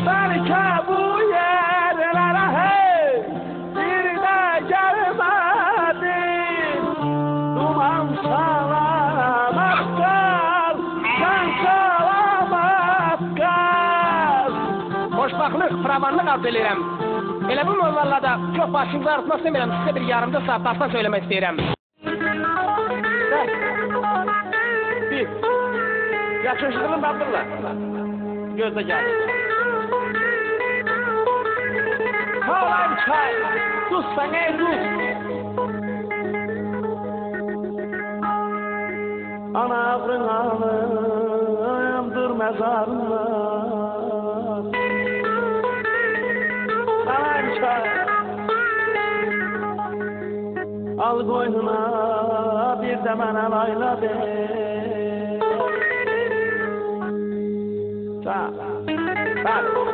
Belki bu yerlere hey bir de gelmedin. Duman salamat kal, sen salamat kal. Xoşbaxtlık, firavanlık arzu edirəm. Elə bu mövzularda çox başınızı arıtmaq istəmirəm. Sizə bir yarımda saat baştan söyləmək istəyirəm. Bir, yakışıklının bandırla. Gözde gel. Kalan çay, sus sana sus. Ana ağrın ağrımdır mezarlar. Kalan çay, al koynuna bir de bana layla de. Sağ, sağ.